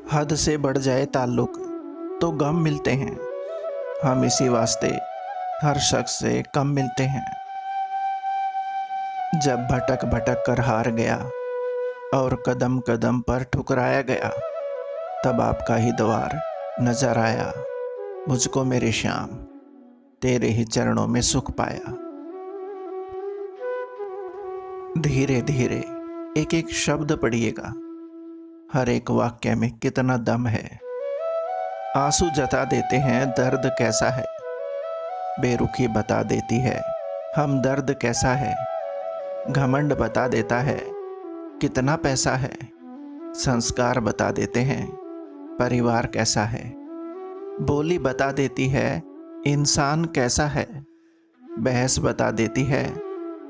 हद से बढ़ जाए ताल्लुक तो गम मिलते हैं। हम इसी वास्ते हर शख्स से कम मिलते हैं। जब भटक भटक कर हार गया और कदम कदम पर ठुकराया गया, तब आपका ही द्वार नजर आया। मुझको मेरे श्याम तेरे ही चरणों में सुख पाया। धीरे धीरे एक एक शब्द पढ़िएगा। हर एक वाक्य में कितना दम है। आंसू जता देते हैं दर्द कैसा है। बेरुखी बता देती है हमदर्द कैसा है। घमंड बता देता है कितना पैसा है। संस्कार बता देते हैं परिवार कैसा है। बोली बता देती है इंसान कैसा है। बहस बता देती है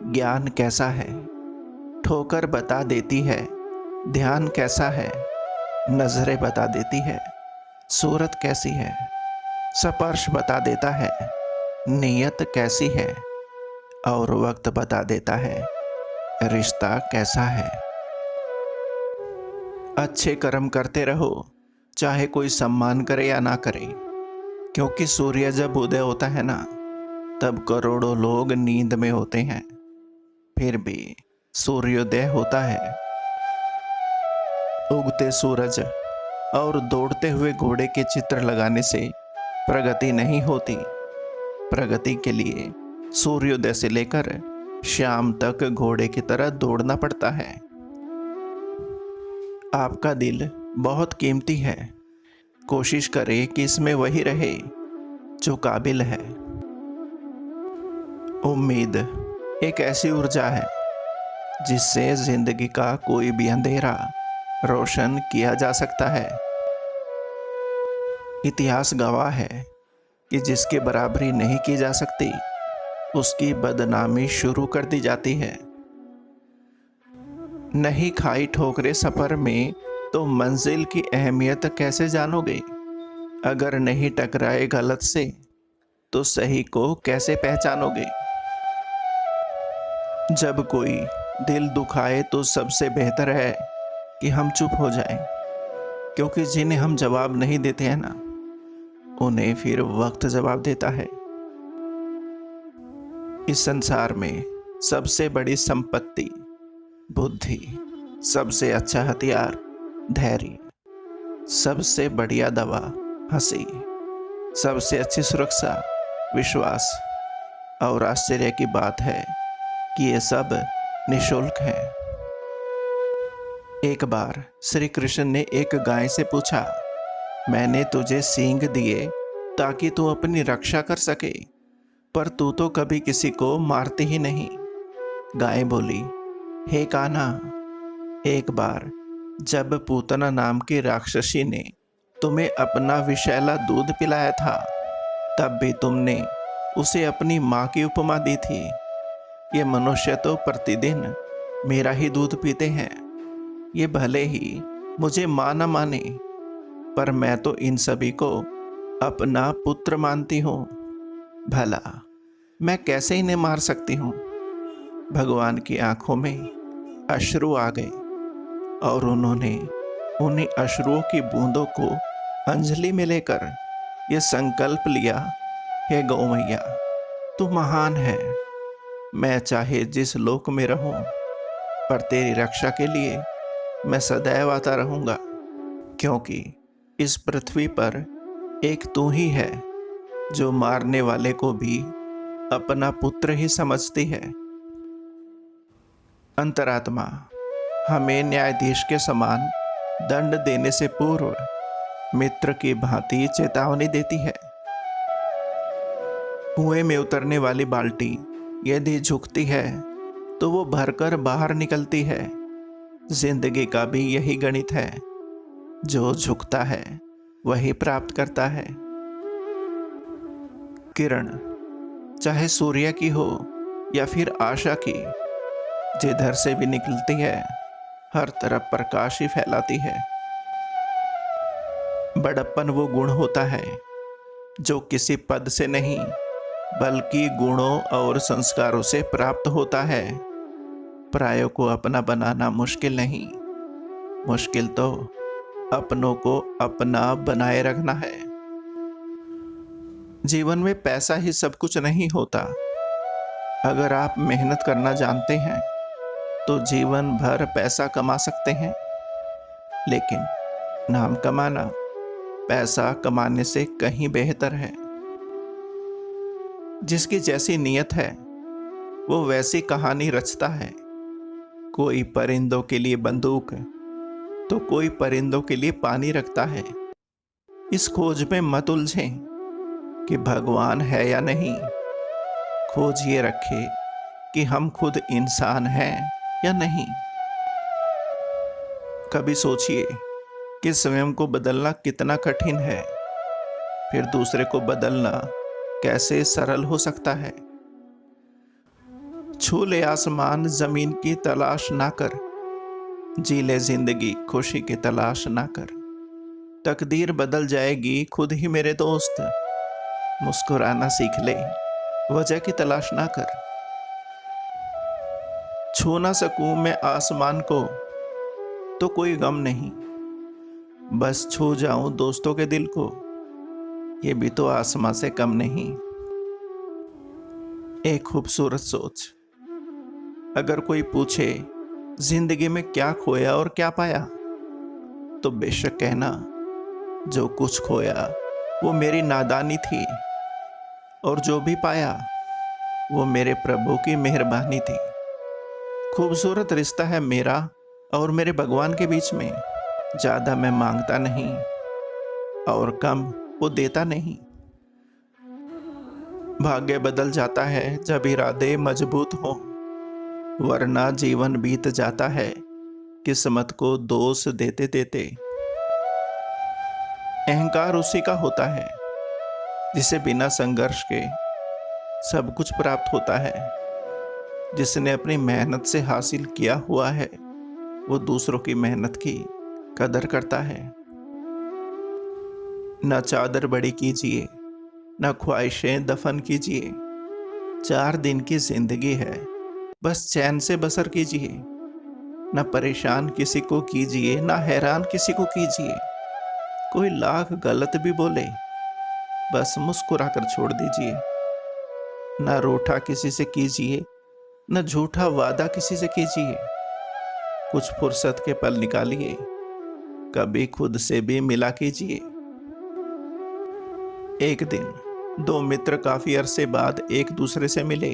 ज्ञान कैसा है। ठोकर बता देती है ध्यान कैसा है। नजरें बता देती है सूरत कैसी है। स्पर्श बता देता है नीयत कैसी है। और वक्त बता देता है रिश्ता कैसा है। अच्छे कर्म करते रहो, चाहे कोई सम्मान करे या ना करे, क्योंकि सूर्य जब उदय होता है ना, तब करोड़ों लोग नींद में होते हैं, फिर भी सूर्योदय होता है। उगते सूरज और दौड़ते हुए घोड़े के चित्र लगाने से प्रगति नहीं होती। प्रगति के लिए सूर्योदय से लेकर शाम तक घोड़े की तरह दौड़ना पड़ता है। आपका दिल बहुत कीमती है। कोशिश करें कि इसमें वही रहे जो काबिल है। उम्मीद एक ऐसी ऊर्जा है जिससे जिंदगी का कोई भी अंधेरा रोशन किया जा सकता है। इतिहास गवाह है कि जिसकी बराबरी नहीं की जा सकती, उसकी बदनामी शुरू कर दी जाती है। नहीं खाई ठोकरे सफर में तो मंजिल की अहमियत कैसे जानोगे। अगर नहीं टकराए गलत से तो सही को कैसे पहचानोगे। जब कोई दिल दुखाए तो सबसे बेहतर है कि हम चुप हो जाएं, क्योंकि जिन्हें हम जवाब नहीं देते हैं ना, उन्हें फिर वक्त जवाब देता है। इस संसार में सबसे बड़ी संपत्ति बुद्धि, सबसे अच्छा हथियार धैर्य, सबसे बढ़िया दवा हंसी, सबसे अच्छी सुरक्षा विश्वास। और आश्चर्य की बात है कि ये सब निशुल्क है। एक बार श्री कृष्ण ने एक गाय से पूछा, मैंने तुझे सींग दिए ताकि तू अपनी रक्षा कर सके, पर तू तो कभी किसी को मारती ही नहीं। गाय बोली, हे कान्हा, एक बार जब पूतना नाम की राक्षसी ने तुम्हें अपना विषैला दूध पिलाया था, तब भी तुमने उसे अपनी माँ की उपमा दी थी। ये मनुष्य तो प्रतिदिन मेरा ही दूध पीते हैं। ये भले ही मुझे माँ न माने, पर मैं तो इन सभी को अपना पुत्र मानती हूँ। भला मैं कैसे इन्हें मार सकती हूँ। भगवान की आंखों में अश्रु आ गए और उन्होंने उन्हीं अश्रुओं की बूंदों को अंजलि में लेकर ये संकल्प लिया, हे गौ मैया, तू महान है। मैं चाहे जिस लोक में रहूं, पर तेरी रक्षा के लिए मैं सदैव आता रहूंगा, क्योंकि इस पृथ्वी पर एक तू ही है जो मारने वाले को भी अपना पुत्र ही समझती है। अंतरात्मा हमें न्यायाधीश के समान दंड देने से पूर्व मित्र की भांति चेतावनी देती है। कुएं में उतरने वाली बाल्टी यदि झुकती है तो वो भरकर बाहर निकलती है। जिंदगी का भी यही गणित है, जो झुकता है वही प्राप्त करता है। किरण चाहे सूर्य की हो या फिर आशा की, जिधर से भी निकलती है हर तरफ प्रकाश ही फैलाती है। बड़प्पन वो गुण होता है जो किसी पद से नहीं बल्कि गुणों और संस्कारों से प्राप्त होता है। परायों को अपना बनाना मुश्किल नहीं, मुश्किल तो अपनों को अपना बनाए रखना है। जीवन में पैसा ही सब कुछ नहीं होता। अगर आप मेहनत करना जानते हैं तो जीवन भर पैसा कमा सकते हैं, लेकिन नाम कमाना पैसा कमाने से कहीं बेहतर है। जिसकी जैसी नीयत है वो वैसी कहानी रचता है। कोई परिंदों के लिए बंदूक तो कोई परिंदों के लिए पानी रखता है। इस खोज में मत उलझें कि भगवान है या नहीं। खोज ये रखे कि हम खुद इंसान हैं या नहीं। कभी सोचिए कि स्वयं को बदलना कितना कठिन है, फिर दूसरे को बदलना कैसे सरल हो सकता है। छू ले आसमान जमीन की तलाश ना कर, जी ले जिंदगी खुशी की तलाश ना कर। तकदीर बदल जाएगी खुद ही मेरे दोस्त, मुस्कुराना सीख ले, वजह की तलाश ना कर। छू ना सकूं मैं आसमान को तो कोई गम नहीं, बस छू जाऊं दोस्तों के दिल को, ये भी तो आसमां से कम नहीं। एक खूबसूरत सोच। अगर कोई पूछे जिंदगी में क्या खोया और क्या पाया, तो बेशक कहना जो कुछ खोया वो मेरी नादानी थी, और जो भी पाया वो मेरे प्रभु की मेहरबानी थी। खूबसूरत रिश्ता है मेरा और मेरे भगवान के बीच में। ज्यादा मैं मांगता नहीं और कम वो देता नहीं। भाग्य बदल जाता है जब इरादे मजबूत हों, वरना जीवन बीत जाता है किस्मत को दोष देते देते। अहंकार उसी का होता है जिसे बिना संघर्ष के सब कुछ प्राप्त होता है। जिसने अपनी मेहनत से हासिल किया हुआ है वो दूसरों की मेहनत की कदर करता है। न चादर बड़ी कीजिए, न ख्वाहिशें दफन कीजिए। 4 दिन की जिंदगी है, बस चैन से बसर कीजिए। न परेशान किसी को कीजिए, न हैरान किसी को कीजिए। कोई लाख गलत भी बोले, बस मुस्कुरा कर छोड़ दीजिए। न रूठा किसी से कीजिए, न झूठा वादा किसी से कीजिए। कुछ फुर्सत के पल निकालिए, कभी खुद से भी मिला कीजिए। एक दिन 2 मित्र काफी अरसे बाद एक दूसरे से मिले।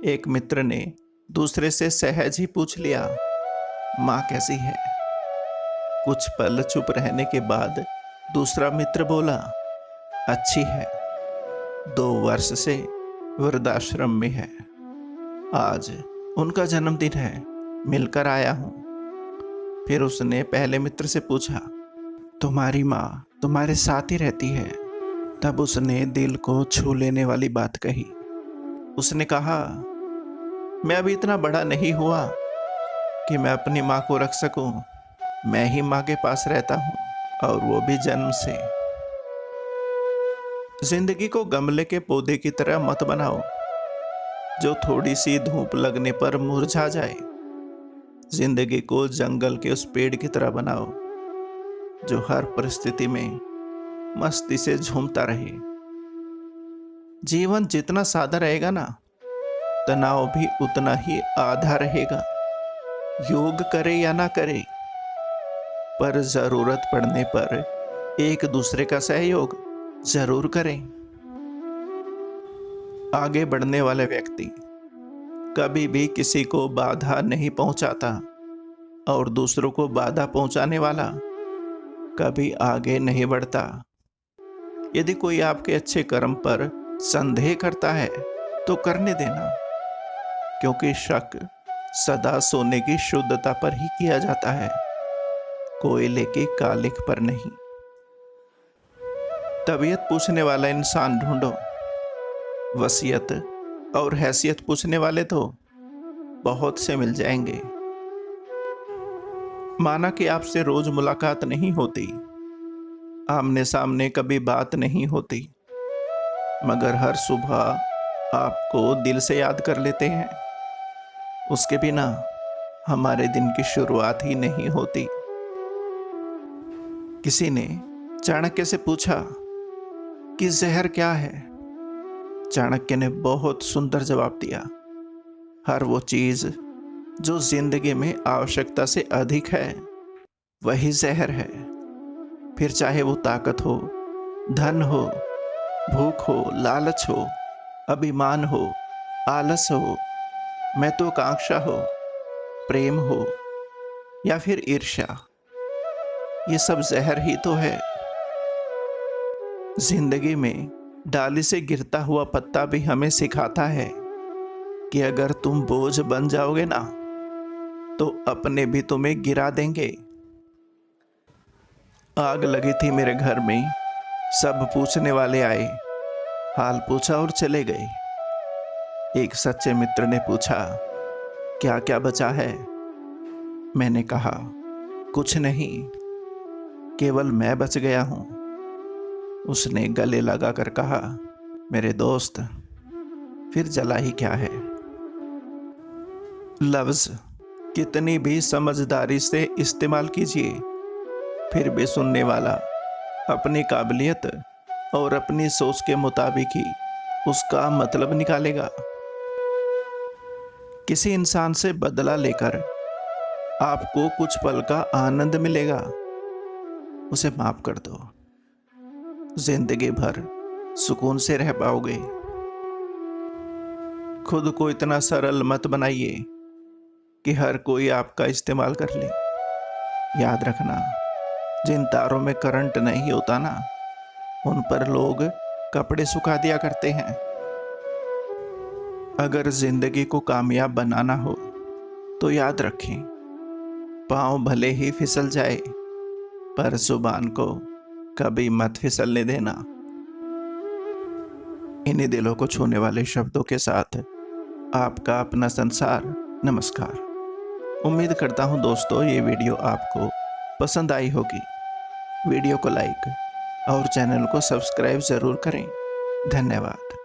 एक मित्र ने दूसरे से सहज ही पूछ लिया, माँ कैसी है? कुछ पल चुप रहने के बाद दूसरा मित्र बोला, अच्छी है, 2 वर्ष से वृद्धाश्रम में है। आज उनका जन्मदिन है, मिलकर आया हूं। फिर उसने पहले मित्र से पूछा, तुम्हारी माँ तुम्हारे साथ ही रहती है? तब उसने दिल को छू लेने वाली बात कही। उसने कहा, मैं अभी इतना बड़ा नहीं हुआ कि मैं अपनी माँ को रख सकूं। मैं ही माँ के पास रहता हूं, और वो भी जन्म से। जिंदगी को गमले के पौधे की तरह मत बनाओ जो थोड़ी सी धूप लगने पर मुरझा जाए। जिंदगी को जंगल के उस पेड़ की तरह बनाओ जो हर परिस्थिति में मस्ती से झूमता रहे। जीवन जितना सादा रहेगा ना, तनाव भी उतना ही आधा रहेगा। योग करे या ना करे, पर जरूरत पड़ने पर एक दूसरे का सहयोग जरूर करें। आगे बढ़ने वाले व्यक्ति कभी भी किसी को बाधा नहीं पहुंचाता, और दूसरों को बाधा पहुंचाने वाला कभी आगे नहीं बढ़ता। यदि कोई आपके अच्छे कर्म पर संदेह करता है तो करने देना, क्योंकि शक सदा सोने की शुद्धता पर ही किया जाता है, कोयले की कालिख पर नहीं। तबीयत पूछने वाला इंसान ढूंढो, वसीयत और हैसियत पूछने वाले तो बहुत से मिल जाएंगे। माना कि आपसे रोज मुलाकात नहीं होती, आमने सामने कभी बात नहीं होती, मगर हर सुबह आपको दिल से याद कर लेते हैं। उसके बिना हमारे दिन की शुरुआत ही नहीं होती। किसी ने चाणक्य से पूछा कि जहर क्या है। चाणक्य ने बहुत सुंदर जवाब दिया, हर वो चीज जो जिंदगी में आवश्यकता से अधिक है वही जहर है। फिर चाहे वो ताकत हो, धन हो, भूख हो, लालच हो, अभिमान हो, आलस हो, महत्वाकांक्षा हो, प्रेम हो या फिर ईर्ष्या, ये सब जहर ही तो है। जिंदगी में डाली से गिरता हुआ पत्ता भी हमें सिखाता है कि अगर तुम बोझ बन जाओगे ना तो अपने भी तुम्हें गिरा देंगे। आग लगी थी मेरे घर में, सब पूछने वाले आए, हाल पूछा और चले गए। एक सच्चे मित्र ने पूछा, क्या क्या बचा है? मैंने कहा, कुछ नहीं, केवल मैं बच गया हूं। उसने गले लगाकर कहा, मेरे दोस्त, फिर जला ही क्या है। लफ्ज कितनी भी समझदारी से इस्तेमाल कीजिए, फिर भी सुनने वाला अपनी काबिलियत और अपनी सोच के मुताबिक ही उसका मतलब निकालेगा। किसी इंसान से बदला लेकर आपको कुछ पल का आनंद मिलेगा, उसे माफ कर दो, जिंदगी भर सुकून से रह पाओगे। खुद को इतना सरल मत बनाइए कि हर कोई आपका इस्तेमाल कर ले। याद रखना, जिन तारों में करंट नहीं होता ना, उन पर लोग कपड़े सुखा दिया करते हैं। अगर जिंदगी को कामयाब बनाना हो तो याद रखें, पांव भले ही फिसल जाए पर जुबान को कभी मत फिसलने देना। इन्हीं दिलों को छूने वाले शब्दों के साथ आपका अपना संसार नमस्कार। उम्मीद करता हूं दोस्तों ये वीडियो आपको पसंद आई होगी। वीडियो को लाइक और चैनल को सब्सक्राइब जरूर करें। धन्यवाद।